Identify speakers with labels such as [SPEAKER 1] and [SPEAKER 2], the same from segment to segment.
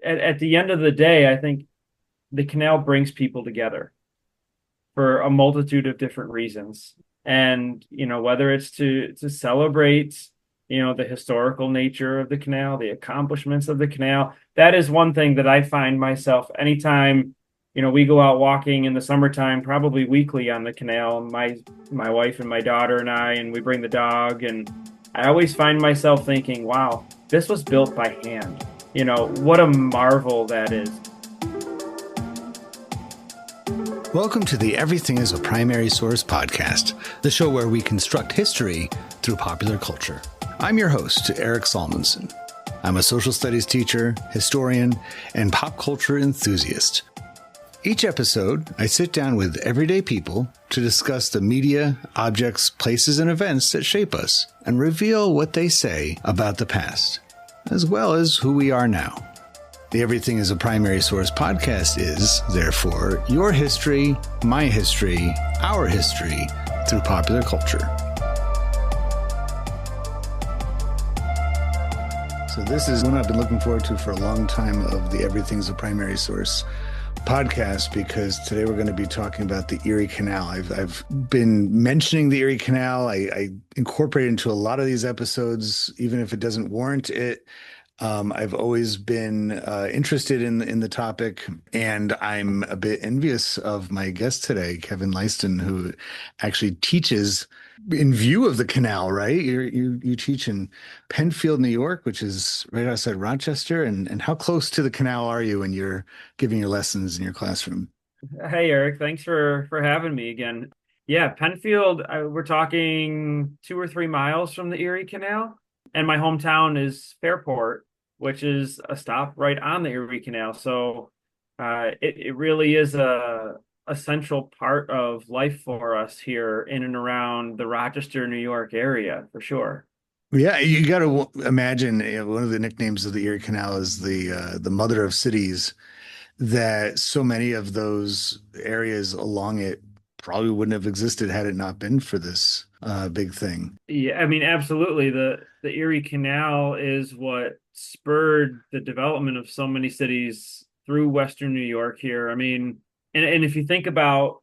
[SPEAKER 1] at the end of the day, I think the canal brings people together for a multitude of different reasons. And, whether it's to celebrate, the historical nature of the canal, the accomplishments of the canal, that is one thing that I find myself anytime, we go out walking in the summertime, probably weekly on the canal, my wife and my daughter and I, and we bring the dog, and I always find myself thinking, wow, this was built by hand. What a marvel that is.
[SPEAKER 2] Welcome to the Everything is a Primary Source podcast, the show where we construct history through popular culture. I'm your host, Eric Salmonson. I'm a social studies teacher, historian, and pop culture enthusiast. Each episode, I sit down with everyday people to discuss the media, objects, places, and events that shape us and reveal what they say about the past, as well as who we are now. The Everything is a Primary Source podcast is, therefore, your history, my history, our history through popular culture. So this is one I've been looking forward to for a long time of the Everything is a Primary Source podcast, because today we're going to be talking about the Erie Canal. I've been mentioning the Erie Canal. I incorporate it into a lot of these episodes, even if it doesn't warrant it. I've always been interested in the topic, and I'm a bit envious of my guest today, Kevin Leisten, who actually teaches in view of the canal, right? You teach in Penfield, New York, which is right outside Rochester. And how close to the canal are you when you're giving your lessons in your classroom?
[SPEAKER 1] Hey, Eric, thanks for having me again. Yeah, Penfield, we're talking 2 or 3 miles from the Erie Canal, and my hometown is Fairport, which is a stop right on the Erie Canal. So it really is a central part of life for us here in and around the Rochester, New York area, for sure.
[SPEAKER 2] Yeah, you got to imagine, one of the nicknames of the Erie Canal is the mother of cities, that so many of those areas along it probably wouldn't have existed had it not been for this big thing.
[SPEAKER 1] Yeah, I mean, absolutely. The Erie Canal is what spurred the development of so many cities through Western New York here. I mean, and if you think about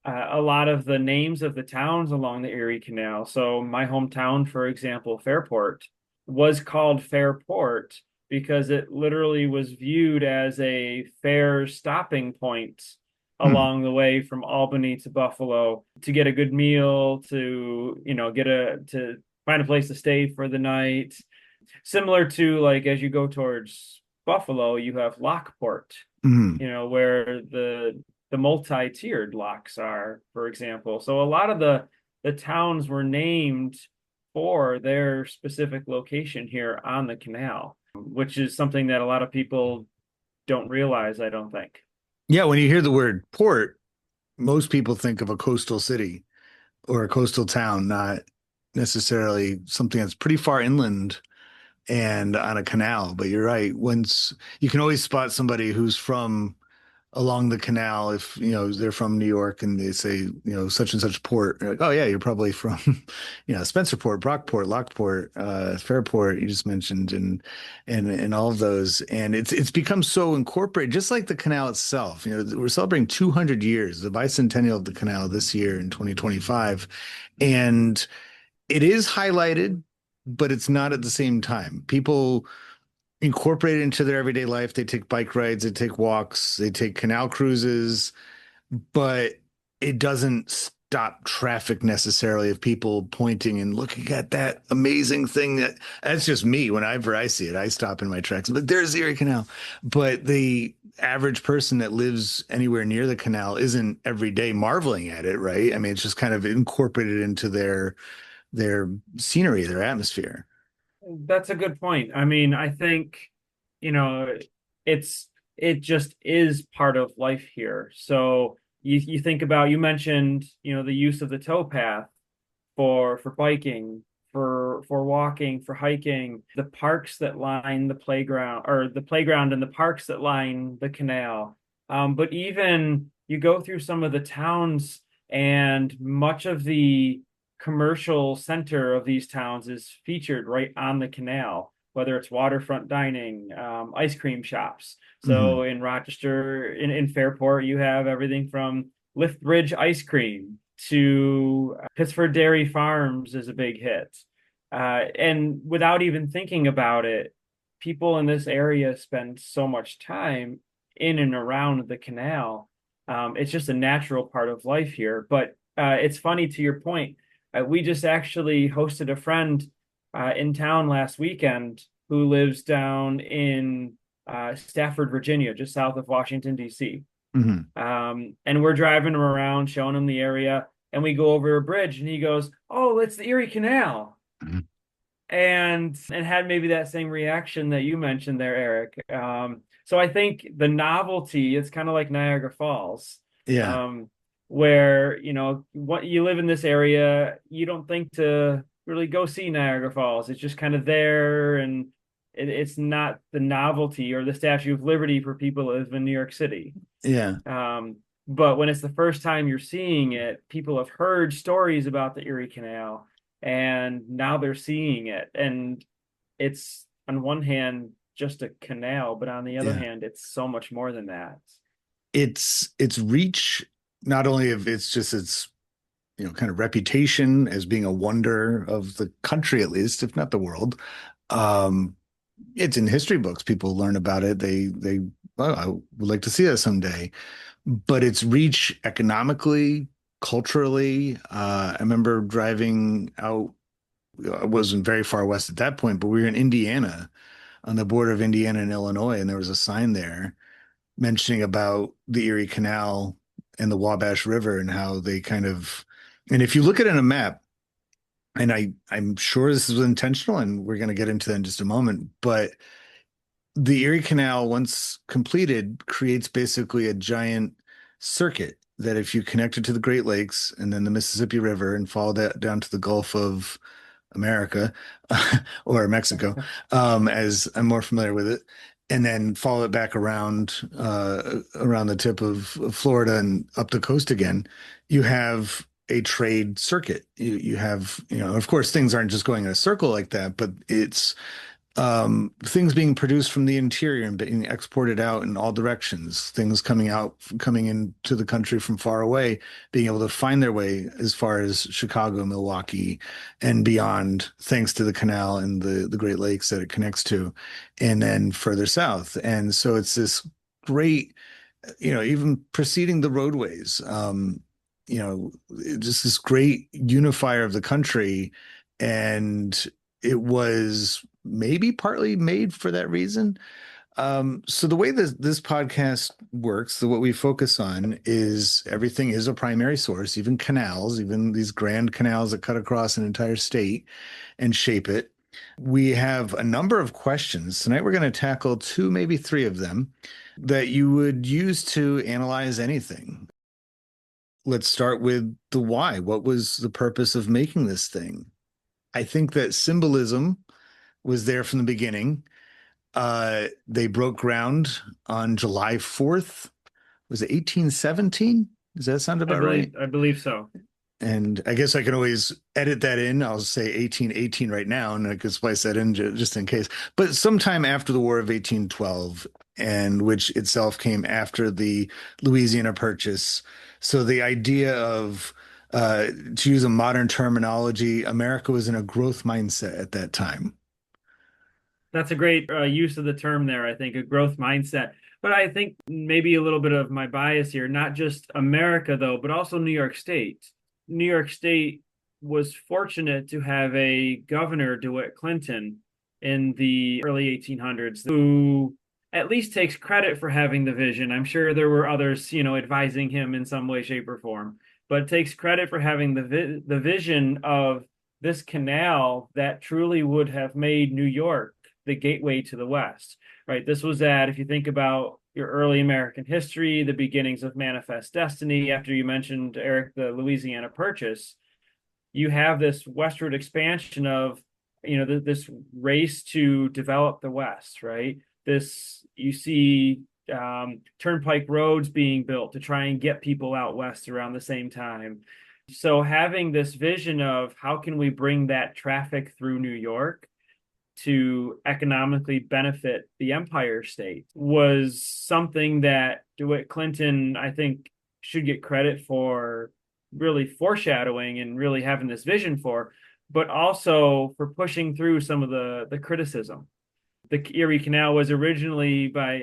[SPEAKER 1] a lot of the names of the towns along the Erie Canal, so my hometown, for example, Fairport, was called Fairport because it literally was viewed as a fair stopping point
[SPEAKER 2] Hmm.
[SPEAKER 1] along the way from Albany to Buffalo to get a good meal, to, to find a place to stay for the night. Similar to, like, as you go towards Buffalo, you have Lockport,
[SPEAKER 2] Hmm.
[SPEAKER 1] where the multi-tiered locks are, for example. So a lot of the towns were named for their specific location here on the canal, which is something that a lot of people don't realize, I don't think.
[SPEAKER 2] Yeah, when you hear the word port, most people think of a coastal city or a coastal town, not necessarily something that's pretty far inland and on a canal. But you're right. Once you can always spot somebody who's from along the canal, if they're from New York and they say such and such port, you're like, oh yeah, you're probably from Spencerport, Brockport, Lockport, Fairport, you just mentioned, and all of those. And it's become so incorporated, just like the canal itself. We're celebrating 200 years, the bicentennial of the canal this year in 2025, and it is highlighted, but it's not at the same time. People incorporate it into their everyday life. They take bike rides, they take walks, they take canal cruises, but it doesn't stop traffic necessarily of people pointing and looking at that amazing thing. That's just me. Whenever I see it, I stop in my tracks. But there's the Erie Canal. But the average person that lives anywhere near the canal isn't every day marveling at it, right? I mean, it's just kind of incorporated into their scenery, their atmosphere.
[SPEAKER 1] That's a good point. I mean, I think, you know, it's it just is part of life here. So you think about, you mentioned, the use of the towpath for biking, for walking, for hiking, the parks that line the playground, or the playground and the parks that line the canal. But even you go through some of the towns, and much of the commercial center of these towns is featured right on the canal. whether it's waterfront dining, ice cream shops.
[SPEAKER 2] Hmm.
[SPEAKER 1] So in Rochester, in Fairport, you have everything from Lithbridge ice cream to Pittsford Dairy Farms is a big hit. And without even thinking about it, people in this area spend so much time in and around the canal. It's just a natural part of life here. But it's funny to your point. We just actually hosted a friend in town last weekend who lives down in Stafford, Virginia, just south of Washington, D.C.
[SPEAKER 2] Hmm.
[SPEAKER 1] And we're driving him around, showing him the area, and we go over a bridge, and he goes, "Oh, it's the Erie Canal." And had maybe that same reaction that you mentioned there, Eric. So I think the novelty, it's kind of like Niagara Falls,
[SPEAKER 2] Yeah.
[SPEAKER 1] um, where what you live in this area, you don't think to really go see Niagara Falls. It's just kind of there, and it's not the novelty or the Statue of Liberty for people that live in New York City.
[SPEAKER 2] Yeah.
[SPEAKER 1] Um, but when it's the first time you're seeing it, people have heard stories about the Erie Canal, and now they're seeing it. And it's on one hand just a canal, but on the other
[SPEAKER 2] Yeah.
[SPEAKER 1] hand, it's so much more than that.
[SPEAKER 2] Its reach, not only of its kind of reputation as being a wonder of the country, at least, if not the world. Um, it's in history books. People learn about it. They well, I would like to see that someday. But its reach economically, culturally. I remember driving out. I wasn't very far west at that point, but we were in Indiana, on the border of Indiana and Illinois, and there was a sign there mentioning about the Erie Canal and the Wabash River and how they kind of, and if you look at it on a map, and I'm sure this was intentional, and we're going to get into that in just a moment, but the Erie Canal, once completed, creates basically a giant circuit that if you connect it to the Great Lakes and then the Mississippi River and follow that down to the Gulf of America or Mexico, as I'm more familiar with it, and then follow it back around the tip of Florida and up the coast again, you have a trade circuit. You have, of course, things aren't just going in a circle like that, but it's things being produced from the interior and being exported out in all directions, things coming into the country from far away, being able to find their way as far as Chicago, Milwaukee, and beyond, thanks to the canal and the Great Lakes that it connects to, and then further south. And so it's this great, even preceding the roadways, just this great unifier of the country. And it was maybe partly made for that reason. So the way this podcast works, what we focus on is everything is a primary source, even canals, even these grand canals that cut across an entire state and shape it. We have a number of questions. Tonight we're going to tackle two, maybe three of them that you would use to analyze anything. Let's start with the why. What was the purpose of making this thing? I think that symbolism was there from the beginning. They broke ground on July 4th. Was it 1817? Does that sound
[SPEAKER 1] I
[SPEAKER 2] about right?
[SPEAKER 1] believe I believe so.
[SPEAKER 2] And I guess I can always edit that in. I'll say 1818 right now, and I could splice that in just in case. But sometime after the War of 1812, and which itself came after the Louisiana Purchase. So the idea of, to use a modern terminology, America was in a growth mindset at that time.
[SPEAKER 1] That's a great use of the term there, I think, a growth mindset. But I think maybe a little bit of my bias here, not just America, though, but also New York State. New York State was fortunate to have a governor, DeWitt Clinton, in the early 1800s, who at least takes credit for having the vision. I'm sure there were others, advising him in some way, shape, or form, but takes credit for having the vision of this canal that truly would have made New York the gateway to the West, right? This was that, if you think about your early American history, the beginnings of Manifest Destiny, after you mentioned, Eric, the Louisiana Purchase, you have this westward expansion of, this race to develop the West, right? You see turnpike roads being built to try and get people out west around the same time. So having this vision of how can we bring that traffic through New York to economically benefit the Empire State was something that DeWitt Clinton, I think, should get credit for really foreshadowing and really having this vision for, but also for pushing through some of the criticism. The Erie Canal was originally by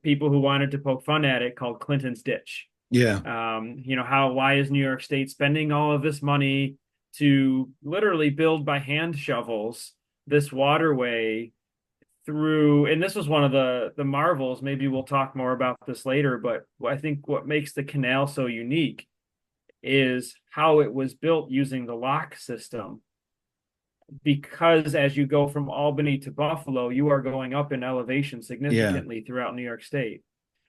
[SPEAKER 1] people who wanted to poke fun at it, called Clinton's Ditch.
[SPEAKER 2] Yeah.
[SPEAKER 1] Why is New York State spending all of this money to literally build by hand shovels this waterway through? And this was one of the marvels. Maybe we'll talk more about this later, but I think what makes the canal so unique is how it was built using the lock system. Because as you go from Albany to Buffalo, you are going up in elevation
[SPEAKER 2] Yeah.
[SPEAKER 1] significantly throughout New York State.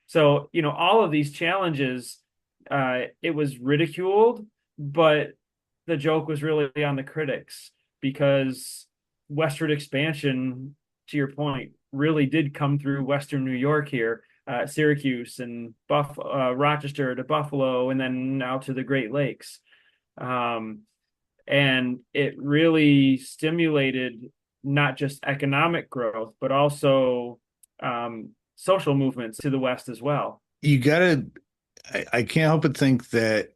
[SPEAKER 1] So, all of these challenges, it was ridiculed, but the joke was really on the critics, because westward expansion, to your point, really did come through Western New York here, Syracuse and Rochester to Buffalo, and then now to the Great Lakes. Um, and it really stimulated not just economic growth, but also social movements to the West as well.
[SPEAKER 2] You gotta, I can't help but think that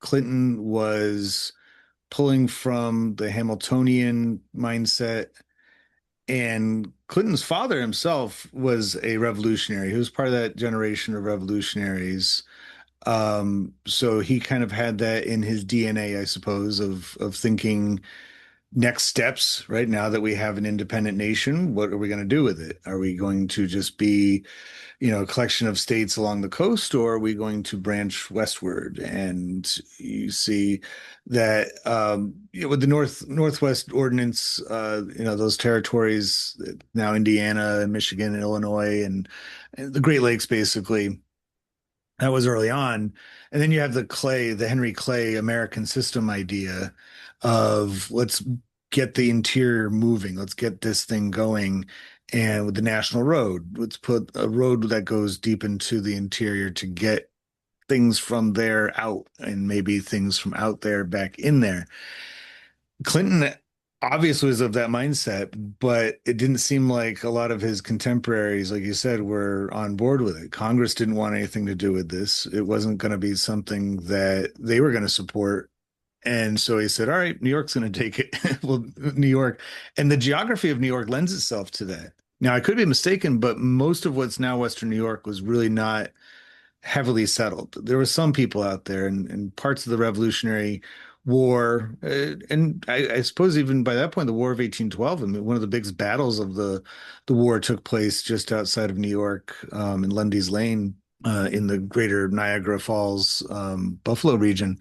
[SPEAKER 2] Clinton was pulling from the Hamiltonian mindset. And Clinton's father himself was a revolutionary. He was part of that generation of revolutionaries. So he kind of had that in his DNA, I suppose, of thinking next steps, right? Now that we have an independent nation, what are we going to do with it? Are we going to just be, a collection of states along the coast, or are we going to branch westward? And you see that with the Northwest Ordinance, those territories now, Indiana and Michigan and Illinois and the Great Lakes, basically. That was early on. And then you have the Henry Clay American system idea of let's get the interior moving, let's get this thing going. And with the national road, let's put a road that goes deep into the interior to get things from there out and maybe things from out there back in there. Clinton obviously was of that mindset, but it didn't seem like a lot of his contemporaries, like you said, were on board with it. Congress didn't want anything to do with this. It wasn't going to be something that they were going to support. And so he said, all right, New York's going to take it. Well, New York and the geography of New York lends itself to that. Now, I could be mistaken, but most of what's now Western New York was really not heavily settled. There were some people out there and parts of the Revolutionary War, and I suppose even by that point, the War of 1812. I mean, one of the biggest battles of the war took place just outside of New York, in Lundy's Lane, in the greater Niagara Falls, Buffalo region.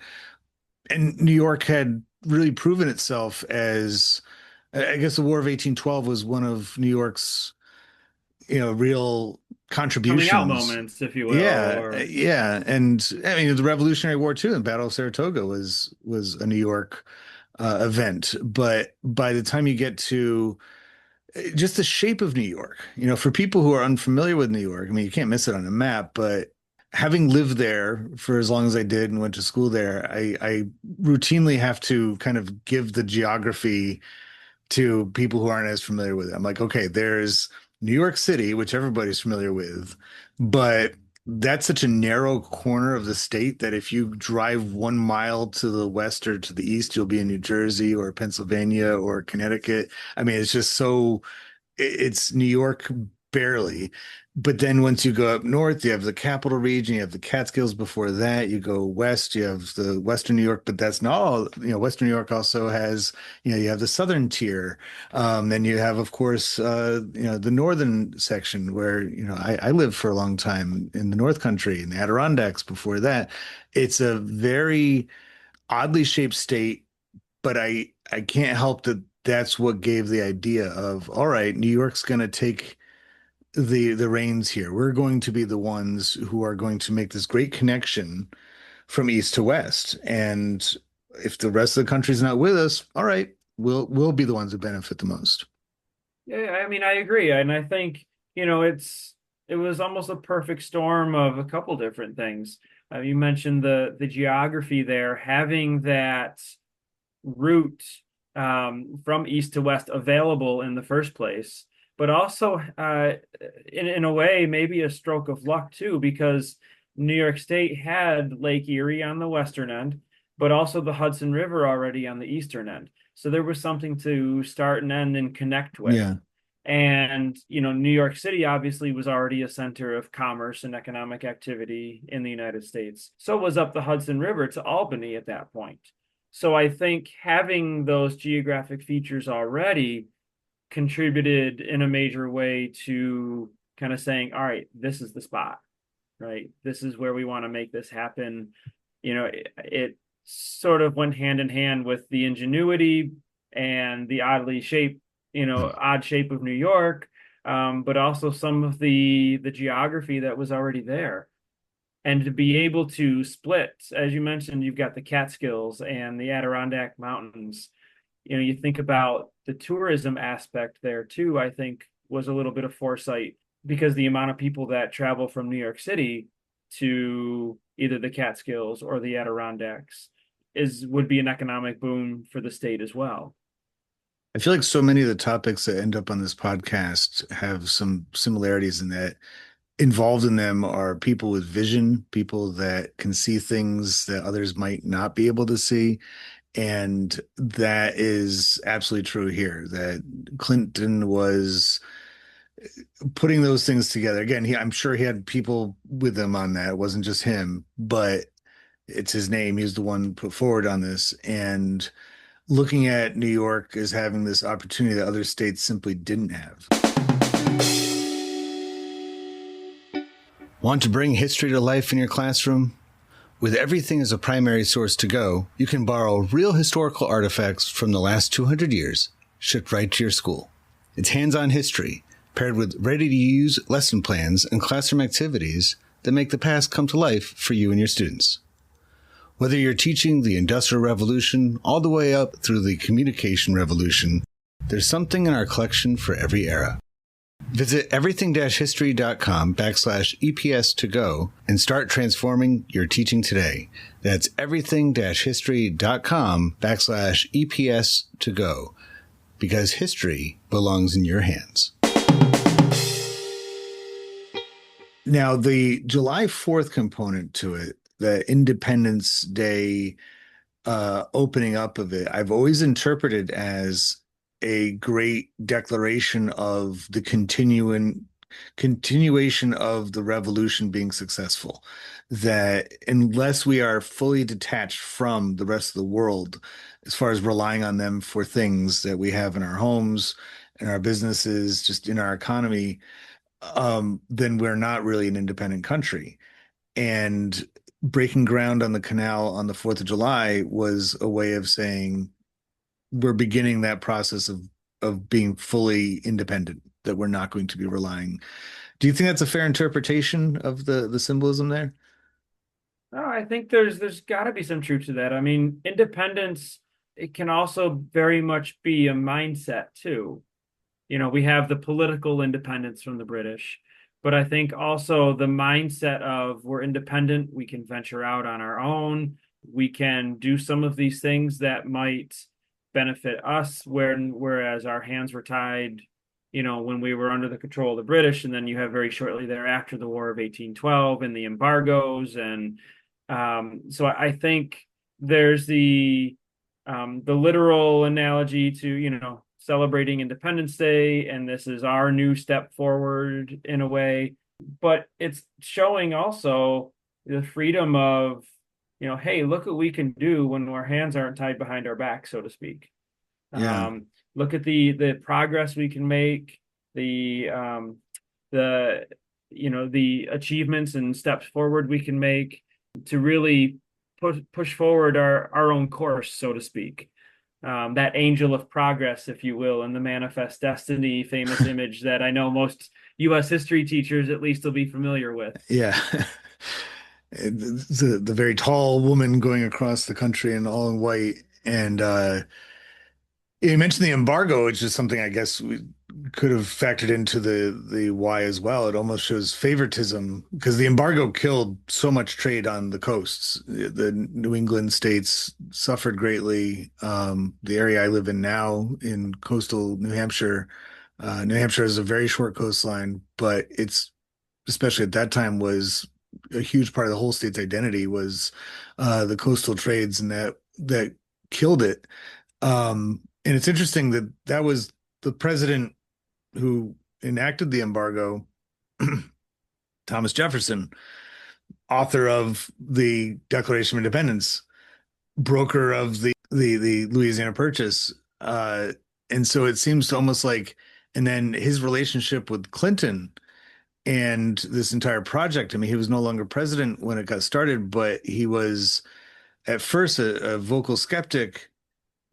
[SPEAKER 2] And New York had really proven itself as, I guess, the War of 1812 was one of New York's, real
[SPEAKER 1] Coming out
[SPEAKER 2] contributions.
[SPEAKER 1] moments, if you will,
[SPEAKER 2] Yeah,
[SPEAKER 1] or
[SPEAKER 2] yeah, and I mean the Revolutionary War too, and Battle of Saratoga was a New York event. But by the time you get to just the shape of New York, for people who are unfamiliar with New York, I mean you can't miss it on a map. But having lived there for as long as I did and went to school there, I routinely have to kind of give the geography to people who aren't as familiar with it. I'm like, okay, there's New York City, which everybody's familiar with, but that's such a narrow corner of the state that if you drive 1 mile to the west or to the east, you'll be in New Jersey or Pennsylvania or Connecticut. I mean, it's just so it's New York barely. But then once you go up north, you have the capital region, you have the Catskills before that, you go west, you have the Western New York, but that's not all. Western New York also has, you have the southern tier. Then you have, of course, the northern section where, I lived for a long time in the North Country in the Adirondacks before that. It's a very oddly shaped state, but I can't help that that's what gave the idea of, all right, New York's going to take the reins here. We're going to be the ones who are going to make this great connection from east to west. And if the rest of the country's not with us, all right, we'll be the ones who benefit the most.
[SPEAKER 1] yeah, I mean, I agree, and I think it was almost a perfect storm of a couple different things. You mentioned the geography there, having that route from east to west available in the first place, but also in a way, maybe a stroke of luck too, because New York State had Lake Erie on the western end, but also the Hudson River already on the eastern end. So there was something to start and end and connect with.
[SPEAKER 2] Yeah.
[SPEAKER 1] And, New York City obviously was already a center of commerce and economic activity in the United States. So was up the Hudson River to Albany at that point. So I think having those geographic features already contributed in a major way to kind of saying, all right, this is the spot, right? This is where we want to make this happen. It sort of went hand in hand with the ingenuity and the odd shape of New York, but also some of the geography that was already there. And to be able to split, as you mentioned, you've got the Catskills and the Adirondack Mountains. You think about the tourism aspect there too, I think was a little bit of foresight because the amount of people that travel from New York City to either the Catskills or the Adirondacks would be an economic boom for the state as well.
[SPEAKER 2] I feel like so many of the topics that end up on this podcast have some similarities in that involved in them are people with vision, people that can see things that others might not be able to see. And that is absolutely true here, that Clinton was putting those things together. Again, I'm sure he had people with him on that. It wasn't just him, but it's his name. He's the one put forward on this. And looking at New York as having this opportunity that other states simply didn't have. Want to bring history to life in your classroom? With everything as a primary source to go, you can borrow real historical artifacts from the last 200 years, shipped right to your school. It's hands-on history, paired with ready-to-use lesson plans and classroom activities that make the past come to life for you and your students. Whether you're teaching the Industrial Revolution all the way up through the Communication Revolution, there's something in our collection for every era. Visit everything-history.com/EPS to go and start transforming your teaching today. That's everything-history.com/EPS to go, because history belongs in your hands. Now, the July 4th component to it, the Independence Day opening up of it, I've always interpreted as a great declaration of the continuation of the revolution being successful. That unless we are fully detached from the rest of the world, as far as relying on them for things that we have in our homes, in our businesses, just in our economy, then we're not really an independent country. And breaking ground on the canal on the 4th of July was a way of saying we're beginning that process of being fully independent, that we're not going to be relying. Do you think that's a fair interpretation of the symbolism there?
[SPEAKER 1] No, I think there's got to be some truth to that. I mean, independence, it can also very much be a mindset too. We have the political independence from the British, but I think also the mindset of we're independent, we can venture out on our own, we can do some of these things that might benefit us, whereas our hands were tied, when we were under the control of the British, and then you have very shortly thereafter the War of 1812 and the embargoes, and so I think there's the literal analogy to celebrating Independence Day, and this is our new step forward in a way. But it's showing also the freedom of, hey, look what we can do when our hands aren't tied behind our back, so to speak.
[SPEAKER 2] Yeah.
[SPEAKER 1] Look at the progress we can make, the the achievements and steps forward we can make to really push forward our own course, so to speak. That angel of progress, if you will, and the manifest destiny famous image that I know most U.S. history teachers at least will be familiar with.
[SPEAKER 2] Yeah. The very tall woman going across the country and all in white. And you mentioned the embargo, which is something I guess could have factored into the why as well. It almost shows favoritism because the embargo killed so much trade on the coasts. The New England states suffered greatly. The area I live in now in coastal New Hampshire, New Hampshire has a very short coastline, but it's especially at that time was a huge part of the whole state's identity was the coastal trades, and that killed it. And it's interesting that that was the president who enacted the embargo, Thomas Jefferson, author of the Declaration of Independence, broker of the Louisiana Purchase. And so it seems almost like, and then his relationship with Clinton and this entire project. I mean, he was no longer president when it got started, but he was at first a vocal skeptic.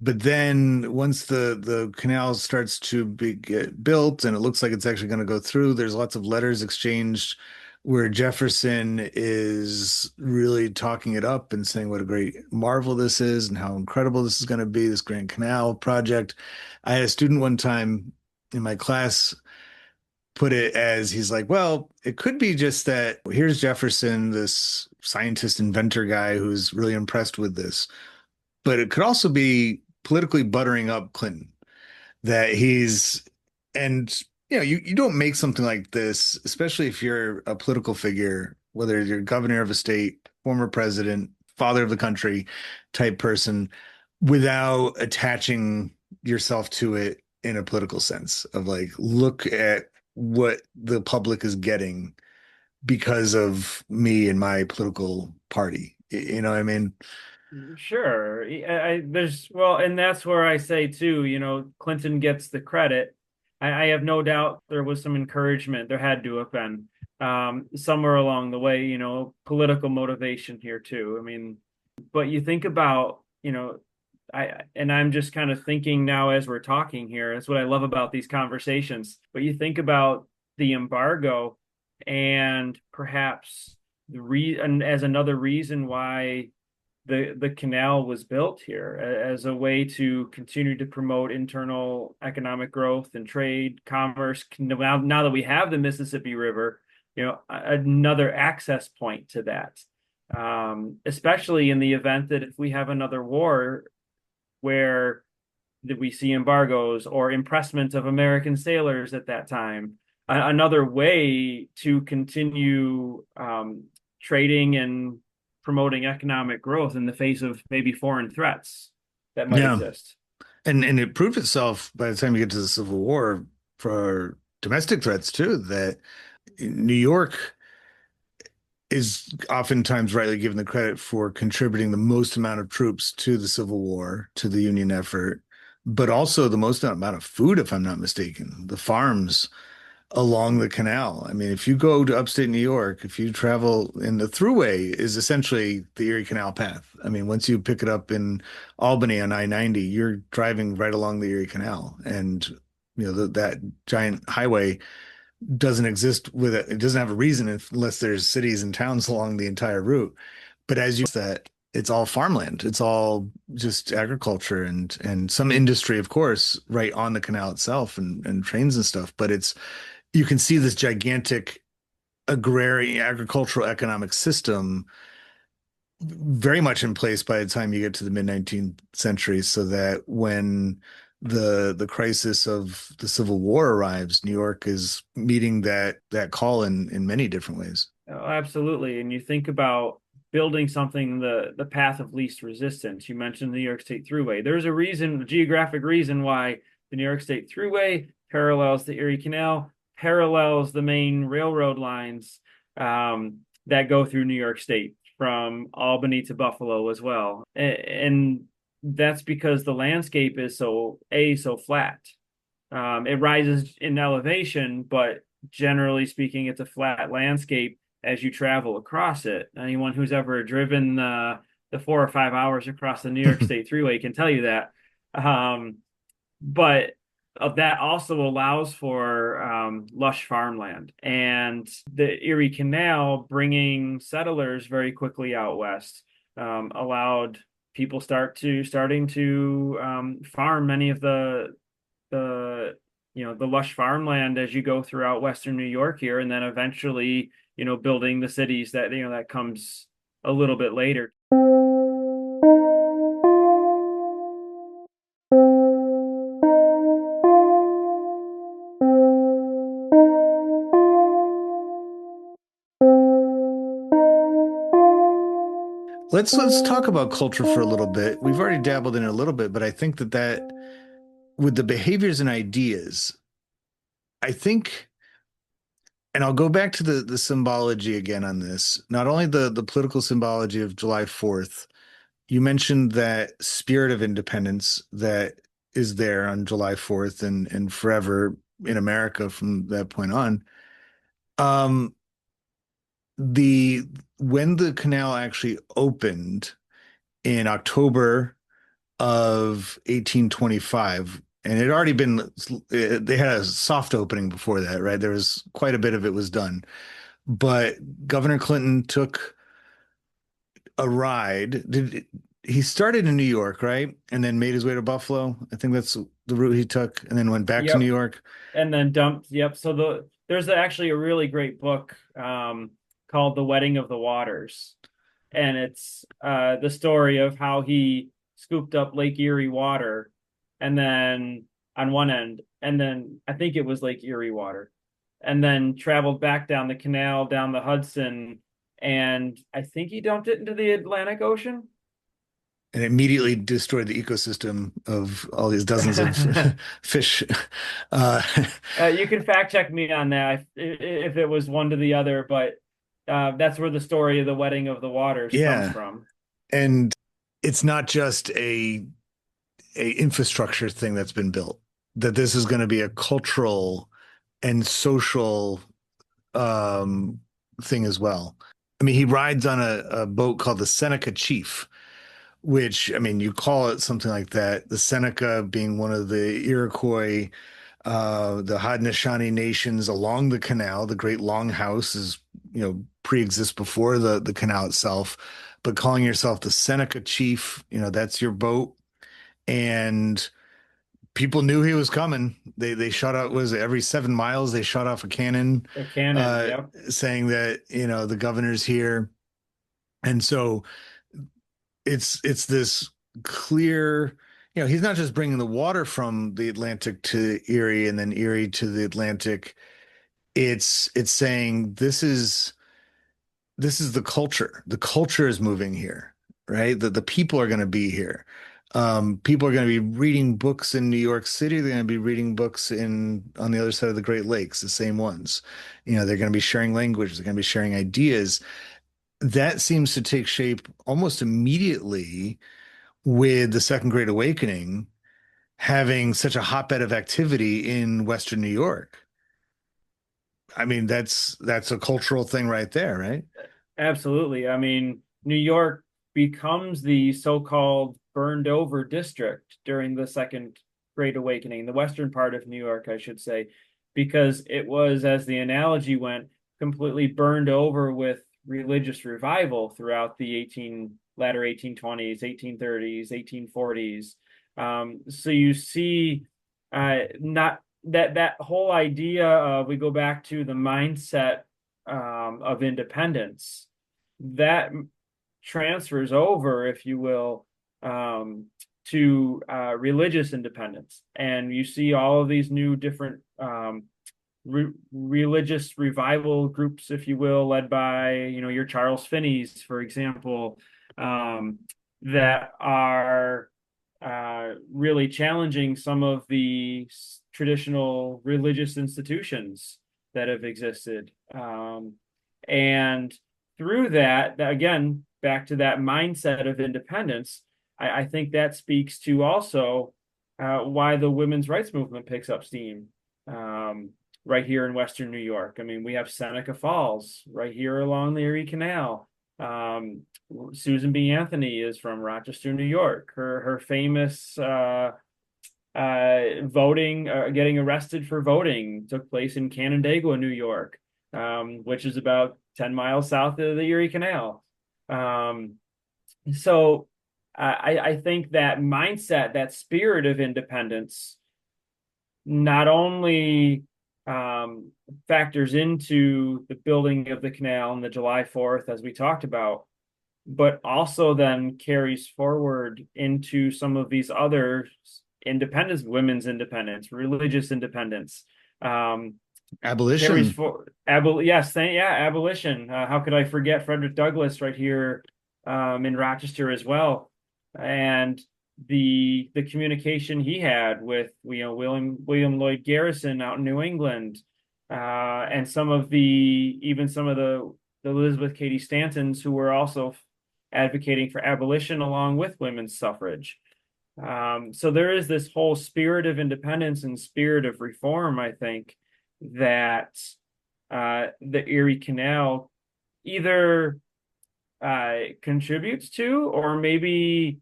[SPEAKER 2] But then once the canal starts to get built and it looks like it's actually going to go through, there's lots of letters exchanged where Jefferson is really talking it up and saying what a great marvel this is and how incredible this is going to be, this Grand Canal project. I had a student one time in my class put it as he's like, well, it could be just that here's Jefferson, this scientist inventor guy who's really impressed with this, but it could also be politically buttering up Clinton that he's and you don't make something like this, especially if you're a political figure, whether you're governor of a state, former president, father of the country type person, without attaching yourself to it in a political sense of like, look at what the public is getting because of me and my political party. You know what I mean?
[SPEAKER 1] Sure. There's, well, and that's where I say too, Clinton gets the credit. I have no doubt there was some encouragement. There had to have been somewhere along the way, political motivation here too. I mean, but you think about, and I'm just kind of thinking now as we're talking here, that's what I love about these conversations. But you think about the embargo and perhaps and as another reason why the canal was built here as a way to continue to promote internal economic growth and trade, commerce. Now that we have the Mississippi River, another access point to that, especially in the event that if we have another war where that we see embargoes or impressment of American sailors at that time, another way to continue trading and promoting economic growth in the face of maybe foreign threats that might
[SPEAKER 2] Yeah.
[SPEAKER 1] exist.
[SPEAKER 2] And it proved itself by the time you get to the Civil War for domestic threats too, that New York is oftentimes rightly given the credit for contributing the most amount of troops to the Civil War, to the Union effort, but also the most amount of food, if I'm not mistaken. The farms along the canal. I mean, if you go to upstate New York, if you travel in the thruway is essentially the Erie Canal path. I mean, once you pick it up in Albany on I-90, you're driving right along the Erie Canal. And that giant highway doesn't exist with it. It doesn't have a reason unless there's cities and towns along the entire route. But as you that it's all farmland. It's all just agriculture and some industry, of course, right on the canal itself and trains and stuff. But you can see this gigantic agrarian agricultural economic system very much in place by the time you get to the mid 19th century, so that when the crisis of the Civil War arrives, New York is meeting that call in many different ways.
[SPEAKER 1] Oh, absolutely. And you think about building something the path of least resistance. You mentioned the New York State Thruway. There's a geographic reason why the New York State Thruway parallels the Erie Canal, parallels the main railroad lines that go through New York State from Albany to Buffalo as well. And that's because the landscape is so flat. It rises in elevation, but generally speaking, it's a flat landscape as you travel across it. Anyone who's ever driven the 4 or 5 hours across the New York State Thruway can tell you that. But that also allows for lush farmland, and the Erie Canal bringing settlers very quickly out west allowed people starting to farm many of the the lush farmland as you go throughout Western New York here, and then eventually, building the cities that comes a little bit later.
[SPEAKER 2] Let's talk about culture for a little bit. We've already dabbled in it a little bit, but I think that with the behaviors and ideas, I think, and I'll go back to the symbology again on this. Not only the political symbology of July 4th, you mentioned that spirit of independence that is there on July 4th and forever in America from that point on. Um, the when the canal actually opened in October of 1825, and it had already been, they had a soft opening before that, right? There was quite a bit of it was done, but Governor Clinton took a ride. He started in New York, right? And then made his way to Buffalo. I think that's the route he took, and then went back to New
[SPEAKER 1] Yep.
[SPEAKER 2] York.
[SPEAKER 1] And then dumped. Yep. So there's actually a really great book called The Wedding of the Waters, and it's the story of how he scooped up Lake Erie water, and then on one end, and then I think it was Lake Erie water, and then traveled back down the canal, down the Hudson, and I think he dumped it into the Atlantic Ocean.
[SPEAKER 2] And immediately destroyed the ecosystem of all these dozens of fish. Uh,
[SPEAKER 1] You can fact check me on that if it was one to the other, but that's where the story of the Wedding of the Waters comes
[SPEAKER 2] yeah,
[SPEAKER 1] from.
[SPEAKER 2] and it's not just a infrastructure thing that's been built. That this is going to be a cultural and social um, thing as well. I mean, he rides on a boat called the Seneca Chief, which, I mean, you call it something like that. The Seneca being one of the Iroquois, the Haudenosaunee nations along the canal. The Great Longhouse is, pre-exists before the canal itself. But calling yourself the Seneca Chief, that's your boat. And people knew he was coming. They shot out, was it every 7 miles they shot off a cannon,
[SPEAKER 1] A cannon,
[SPEAKER 2] uh,
[SPEAKER 1] yep.
[SPEAKER 2] saying that, the governor's here. And so it's this clear, he's not just bringing the water from the Atlantic to Erie and then Erie to the Atlantic. It's saying this is the culture. The culture is moving here, right? The people are going to be here. People are going to be reading books in New York City. They're going to be reading books in on the other side of the Great Lakes, the same ones. They're going to be sharing language. They're going to be sharing ideas. That seems to take shape almost immediately with the Second Great Awakening having such a hotbed of activity in Western New York. I mean, that's a cultural thing right there, right?
[SPEAKER 1] Absolutely. I mean, New York becomes the so-called burned over district during the Second Great Awakening, the western part of New York, I should say, because it was, as the analogy went, completely burned over with religious revival throughout the latter 1820s, 1830s, 1840s. So you see, not that whole idea of, we go back to the mindset of independence that transfers over, if you will, to religious independence. And you see all of these new different religious revival groups, if you will, led by, your Charles Finneys, for example, that are really challenging some of the traditional religious institutions that have existed. And through that, again, back to that mindset of independence, I think that speaks to also why the women's rights movement picks up steam right here in Western New York. I mean, we have Seneca Falls right here along the Erie Canal. Um, Susan B. Anthony is from Rochester, New York. Her famous voting, getting arrested for voting, took place in Canandaigua, New York, which is about 10 miles south of the Erie Canal. Um, so I think that mindset, that spirit of independence, not only factors into the building of the canal on the July 4th, as we talked about, but also then carries forward into some of these other independence, women's independence, religious independence. Um, Carries
[SPEAKER 2] Abolition.
[SPEAKER 1] for yes, yeah, abolition. How could I forget Frederick Douglass right here in Rochester as well, and the communication he had with William Lloyd Garrison out in New England, and some of the even some of the Elizabeth Cady Stantons who were also advocating for abolition along with women's suffrage. So there is this whole spirit of independence and spirit of reform, I think, that the Erie Canal either contributes to, or maybe,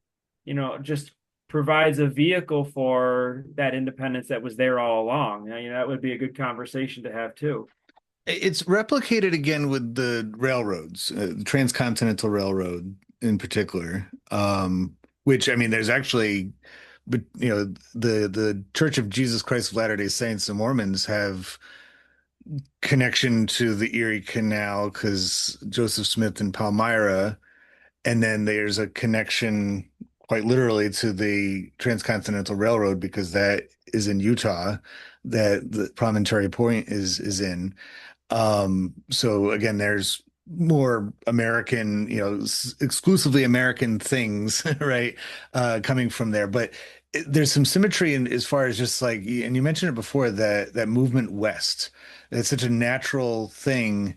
[SPEAKER 1] just provides a vehicle for that independence that was there all along. That would be a good conversation to have too.
[SPEAKER 2] It's replicated again with the railroads, the Transcontinental Railroad in particular. Which I mean, there's actually, but the Church of Jesus Christ of Latter-day Saints and Mormons have connection to the Erie Canal because Joseph Smith and Palmyra, and then there's a connection quite literally to the Transcontinental Railroad because that is in Utah, that the Promontory Point is in. So again, there's more American, exclusively American things, right? Coming from there. But there's some symmetry in as far as just like, and you mentioned it before, that movement west. It's such a natural thing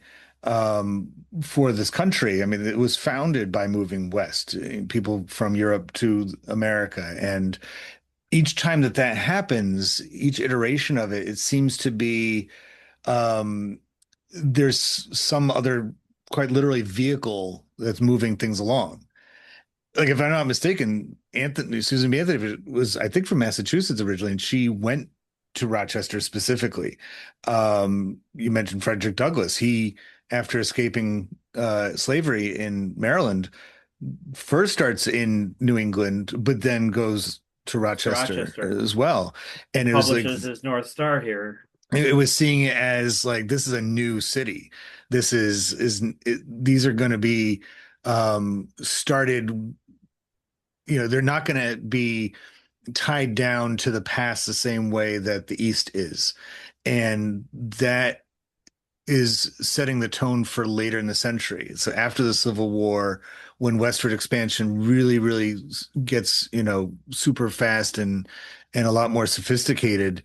[SPEAKER 2] for this country. I mean, it was founded by moving west, people from Europe to America. And each time that that happens, each iteration of it, it seems to be um, there's some other quite literally vehicle that's moving things along. Like if I'm not mistaken, Anthony Susan B. Anthony was, I think, from Massachusetts originally, and she went to Rochester specifically. You mentioned Frederick Douglass. He, after escaping slavery in Maryland, first starts in New England, but then goes to
[SPEAKER 1] To
[SPEAKER 2] Rochester
[SPEAKER 1] Rochester
[SPEAKER 2] as well. And
[SPEAKER 1] and
[SPEAKER 2] it was like
[SPEAKER 1] publishes his North Star here.
[SPEAKER 2] it was seeing it as like this is a new city. This these are going to be started. They're not going to be tied down to the past the same way that the East is, and that is setting the tone for later in the century. So after the Civil War, when westward expansion really, really gets super fast and a lot more sophisticated,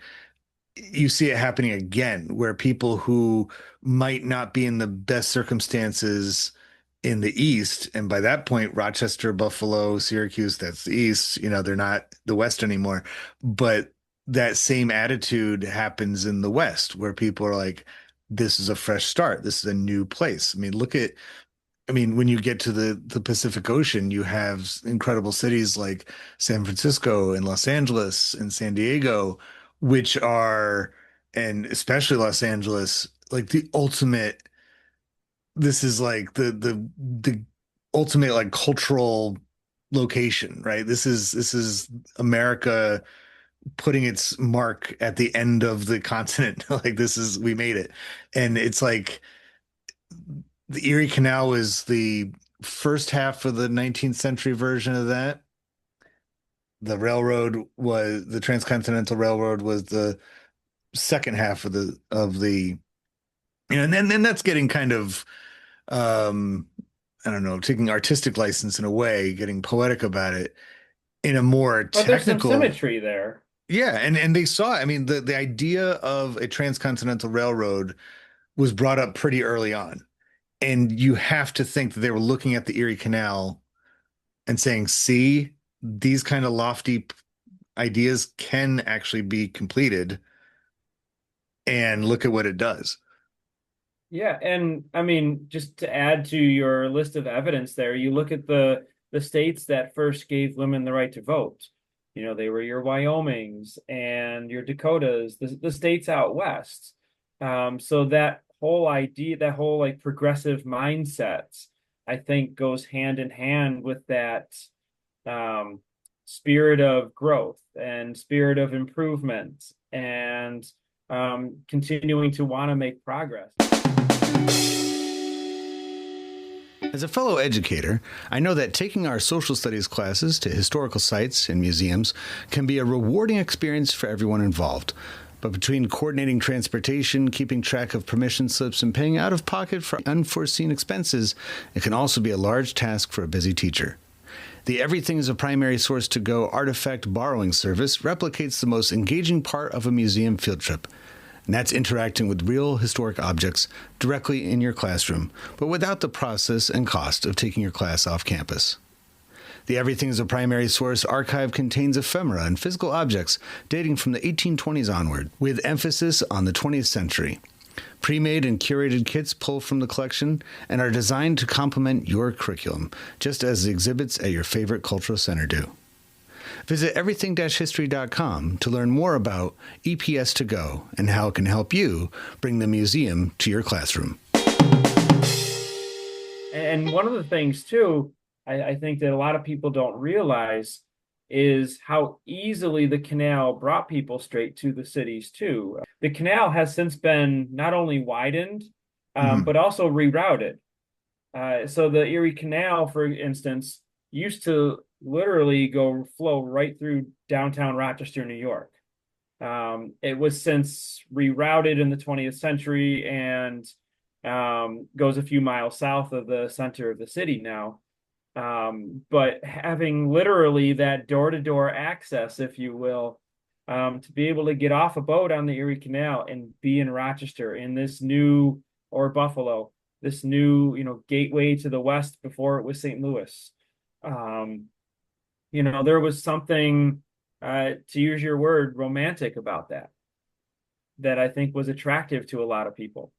[SPEAKER 2] you see it happening again, where people who might not be in the best circumstances in the East, and by that point, Rochester, Buffalo, Syracuse, that's the East, they're not the West anymore. But that same attitude happens in the West, where people are like, this is a fresh start. This is a new place. I mean, when you get to the Pacific Ocean, you have incredible cities like San Francisco and Los Angeles and San Diego, which are, and especially Los Angeles, like the ultimate. This is like the ultimate like cultural location, right? This is America putting its mark at the end of the continent. Like this is we made it, and it's like the Erie Canal was the first half of the 19th century version of that. The Transcontinental Railroad was the second half of the and then that's getting kind of um I don't know, taking artistic license in a way, getting poetic about it in a more
[SPEAKER 1] But there's some
[SPEAKER 2] technical.
[SPEAKER 1] symmetry there.
[SPEAKER 2] Yeah, and they saw, I mean, the idea of a transcontinental railroad was brought up pretty early on. And you have to think that they were looking at the Erie Canal and saying, see, these kind of lofty ideas can actually be completed, and look at what it does.
[SPEAKER 1] Yeah, and I mean, just to add to your list of evidence there, you look at the states that first gave women the right to vote. They were your Wyomings and your Dakotas, the states out west. So that whole idea, that whole like progressive mindset, I think goes hand in hand with that um, spirit of growth and spirit of improvement. and continuing to want to make progress.
[SPEAKER 2] As a fellow educator, I know that taking our social studies classes to historical sites and museums can be a rewarding experience for everyone involved. But between coordinating transportation, keeping track of permission slips, and paying out of pocket for unforeseen expenses, it can also be a large task for a busy teacher. The Everything is a Primary Source to Go artifact borrowing service replicates the most engaging part of a museum field trip. And that's interacting with real historic objects directly in your classroom, but without the process and cost of taking your class off campus. The Everything is a Primary Source archive contains ephemera and physical objects dating from the 1820s onward, with emphasis on the 20th century. Pre-made and curated kits pull from the collection and are designed to complement your curriculum, just as the exhibits at your favorite cultural center do. Visit everything-history.com to learn more about EPS to Go and how it can help you bring the museum to your classroom.
[SPEAKER 1] And one of the things too, I think that a lot of people don't realize is how easily the canal brought people straight to the cities too. The canal has since been not only widened, but also rerouted. So the Erie Canal, for instance, used to literally flow right through downtown Rochester, New York. It was since rerouted in the 20th century and goes a few miles south of the center of the city now. But having literally that door-to-door access, if you will, to be able to get off a boat on the Erie Canal and be in Rochester in this new, or Buffalo, this new, gateway to the west before it was St. Louis. There was something, to use your word, romantic about that I think was attractive to a lot of people.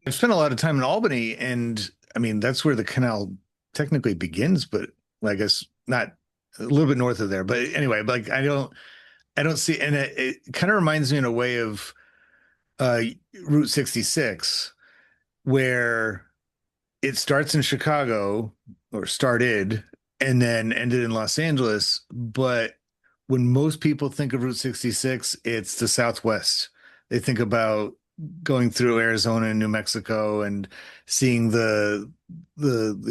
[SPEAKER 2] I've spent a lot of time in Albany, and I mean, that's where the canal technically begins, but I guess not, a little bit north of there. But anyway, like I don't see, and it kind of reminds me in a way of uh, Route 66, where it starts in Chicago or started and then ended in Los Angeles. But when most people think of Route 66, it's the Southwest. They think about going through Arizona and New Mexico and seeing the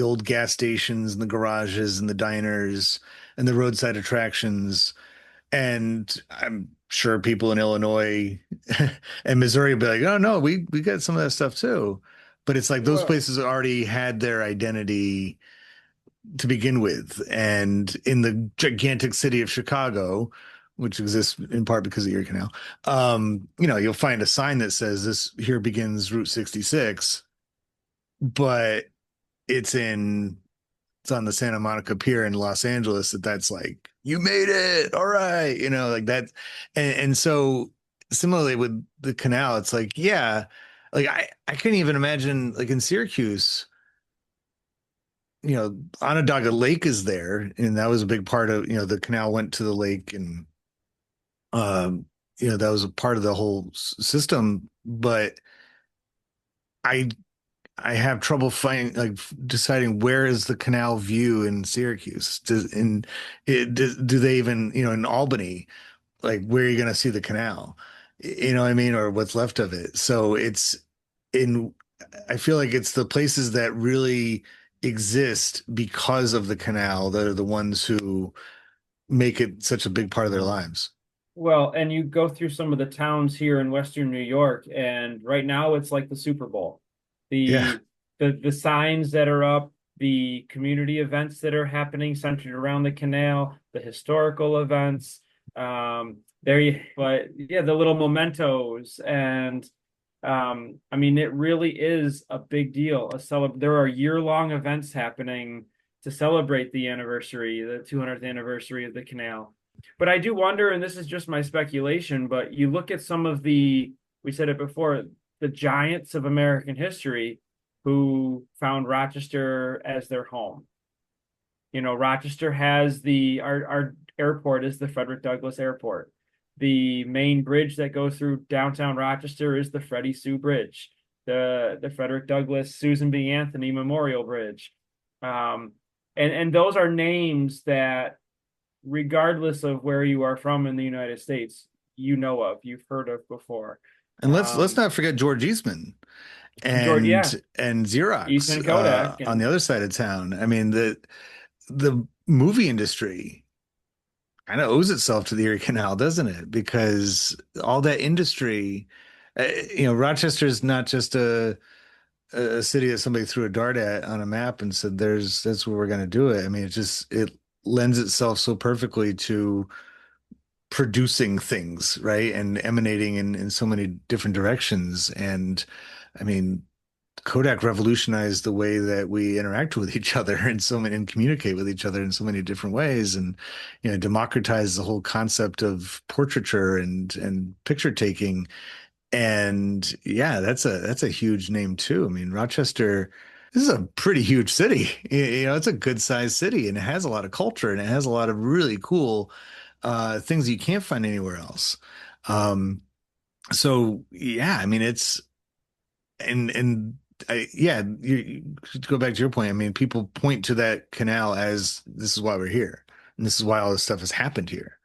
[SPEAKER 2] old gas stations and the garages and the diners and the roadside attractions. And I'm sure people in Illinois and Missouri will be like, oh no, we got some of that stuff too. But it's like those
[SPEAKER 1] Well,
[SPEAKER 2] places already had their identity to begin with. And in the gigantic city of Chicago, which exists in part because of the Erie Canal, you'll find a sign that says this here begins Route 66, but it's in it's on the Santa Monica Pier in Los Angeles that's like, you made it. All right. Like that. And so similarly with the canal, it's like, yeah, like I couldn't even imagine like in Syracuse, Onondaga Lake is there. And that was a big part of, the canal went to the lake and, um, that was a part of the whole system. But I I have trouble finding like deciding where is the canal view in Syracuse. Do they even in Albany, like where are you going to see the canal? You know what I mean, or what's left of it. So it's in. I feel like it's the places that really exist because of the canal that are the ones who make it such a big part of their lives.
[SPEAKER 1] Well, and you go through some of the towns here in Western New York, and right now it's like the Super Bowl.
[SPEAKER 2] Yeah.
[SPEAKER 1] The signs that are up, the community events that are happening centered around the canal, the historical events. But yeah, the little mementos, and I mean, it really is a big deal. There are year-long events happening to celebrate the 200th anniversary of the canal. But I do wonder, and this is just my speculation, but you look at some of we said it before, the giants of American history who found Rochester as their home. Rochester has our airport is the Frederick Douglass Airport. The main bridge that goes through downtown Rochester is the Freddie Sue Bridge, the Frederick Douglass Susan B. Anthony Memorial Bridge. And those are names that, regardless of where you are from in the United States, you know of, you've heard of before.
[SPEAKER 2] And let's
[SPEAKER 1] Um,
[SPEAKER 2] not forget George Eastman
[SPEAKER 1] George, yeah,
[SPEAKER 2] and Xerox
[SPEAKER 1] Eastman Kodak,
[SPEAKER 2] on the
[SPEAKER 1] and
[SPEAKER 2] other side of town. I mean, the movie industry kind of owes itself to the Erie Canal, doesn't it? Because all that industry, Rochester's not just a city that somebody threw a dart at on a map and said, that's where we're going to do it. I mean, it lends itself so perfectly to producing things, right? And emanating in so many different directions. And I mean, Kodak revolutionized the way that we interact with each other in so many and communicate with each other in so many different ways, and democratized the whole concept of portraiture and picture taking. And yeah, that's a huge name too. I mean, Rochester, this is a pretty huge city. It's a good sized city, and it has a lot of culture, and it has a lot of really cool things you can't find anywhere else. Um, so yeah, I mean, it's and yeah, to go back to your point. I mean, people point to that canal as this is why we're here, and this is why all this stuff has happened here.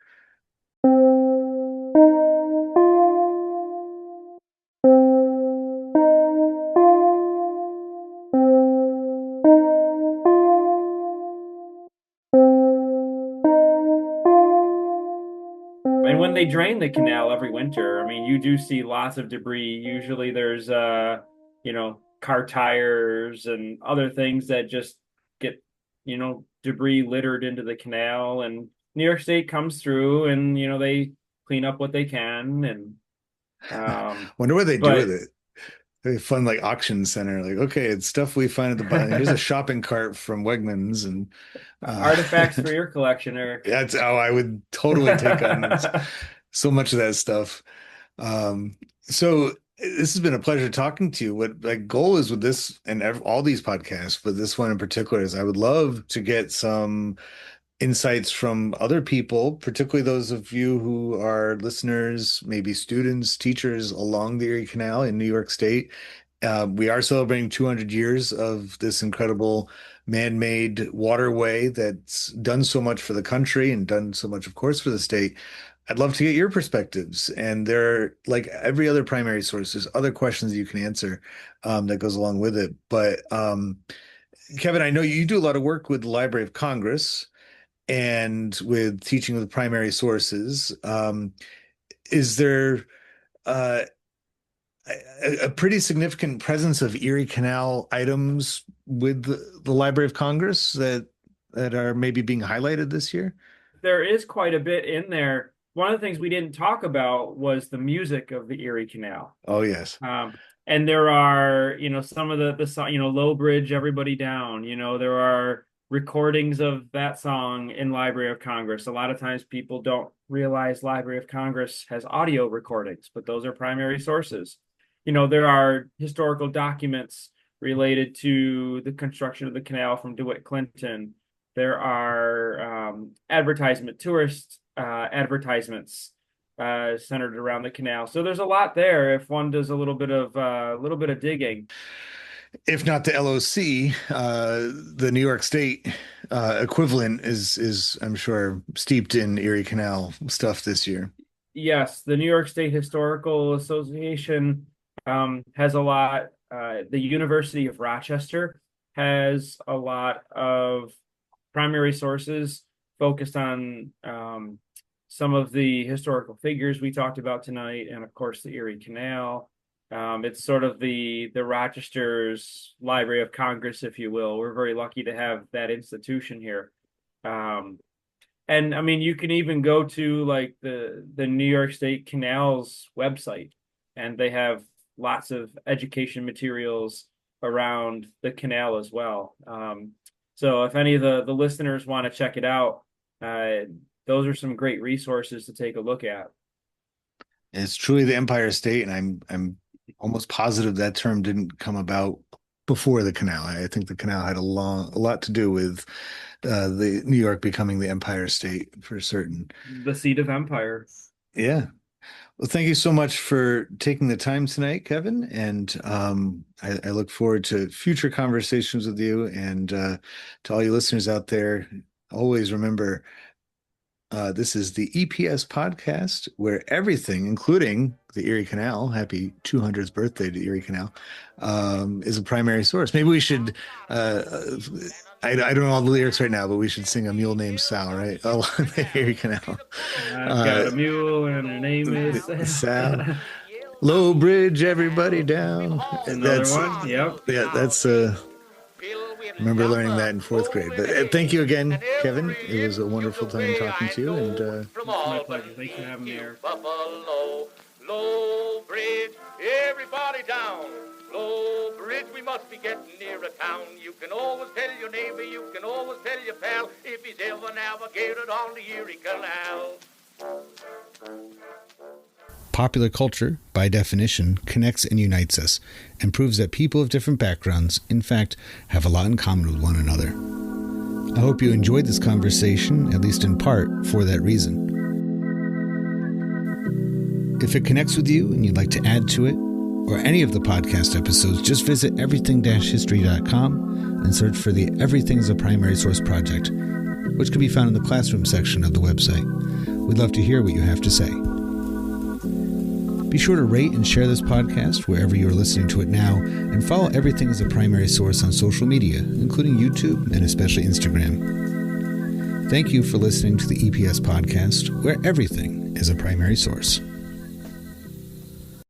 [SPEAKER 1] and when they drain the canal every winter, I mean, you do see lots of debris. Usually there's car tires and other things that just get, debris littered into the canal, and New York State comes through and, they clean up what they can, and
[SPEAKER 2] Wonder what they do with
[SPEAKER 1] but
[SPEAKER 2] it. They fun like auction center. Like, okay, it's stuff we find at the bottom. Here's a shopping cart from Wegmans, and uh,
[SPEAKER 1] artifacts for your collection, Eric.
[SPEAKER 2] that's how I would totally take on this. So much of that stuff. So this has been a pleasure talking to you. What my goal is with this and all these podcasts, but this one in particular is I would love to get some insights from other people, particularly those of you who are listeners, maybe students, teachers along the Erie Canal in New York State. We are celebrating 200 years of this incredible man-made waterway that's done so much for the country and done so much, of course, for the state. I'd love to get your perspectives. And there, like every other primary source, there's other questions you can answer that goes along with it. But Kevin, I know you do a lot of work with the Library of Congress and with teaching with primary sources. Is there uh, a pretty significant presence of Erie Canal items with the Library of Congress that are maybe being highlighted this year?
[SPEAKER 1] There is quite a bit in there. One of the things we didn't talk about was the music of the Erie Canal.
[SPEAKER 2] Oh, yes.
[SPEAKER 1] And there are, some of the song, Low Bridge, Everybody Down, there are recordings of that song in Library of Congress. A lot of times people don't realize Library of Congress has audio recordings, but those are primary sources. There are historical documents related to the construction of the canal from DeWitt Clinton. There are tourist advertisements centered around the canal. So there's a lot there if one does a little bit of digging.
[SPEAKER 2] If not the LOC, the New York State equivalent is I'm sure steeped in Erie Canal stuff this year.
[SPEAKER 1] Yes, the New York State Historical Association has a lot. The University of Rochester has a lot of primary sources focused on some of the historical figures we talked about tonight, and of course the Erie Canal. It's sort of the Rochester's Library of Congress, if you will. We're very lucky to have that institution here. Um, and I mean, you can even go to like the New York State Canal's website, and they have lots of education materials around the canal as well. So if any of the listeners want to check it out, uh, those are some great resources to take a look at.
[SPEAKER 2] It's truly the Empire State, and I'm almost positive that term didn't come about before the canal. I think the canal had a lot to do with the New York becoming the Empire State for certain.
[SPEAKER 1] The seat of empire.
[SPEAKER 2] Yeah. Well, thank you so much for taking the time tonight, Kevin. And I look forward to future conversations with you. And to all you listeners out there, always remember This is the EPS podcast where everything, including the Erie Canal, happy 200th birthday to the Erie Canal, is a primary source. Maybe we should, I don't know all the lyrics right now, but we should sing A Mule Named Sal, right? Oh, the Erie Canal.
[SPEAKER 1] I've got a mule and her name is
[SPEAKER 2] Sal. Low Bridge, everybody down.
[SPEAKER 1] Another one. Yep.
[SPEAKER 2] Yeah, that's remember learning that in fourth grade. But thank you again, Kevin. It was a wonderful time talking to you. And
[SPEAKER 1] It's my pleasure. Thanks for having me here.
[SPEAKER 3] Buffalo, Low Bridge, everybody down. Low Bridge, we must be getting near a town. You can always tell your neighbor, you can always tell your pal, if he's ever navigated on the Erie Canal.
[SPEAKER 4] Popular culture, by definition, connects and unites us, and proves that people of different backgrounds, in fact, have a lot in common with one another. I hope you enjoyed this conversation, at least in part, for that reason. If it connects with you and you'd like to add to it, or any of the podcast episodes, just visit everything-history.com and search for the Everything is a Primary Source project, which can be found in the classroom section of the website. We'd love to hear what you have to say. Be sure to rate and share this podcast wherever you are listening to it now, and follow Everything as a Primary Source on social media, including YouTube and especially Instagram. Thank you for listening to the EPS podcast, where everything is a primary source.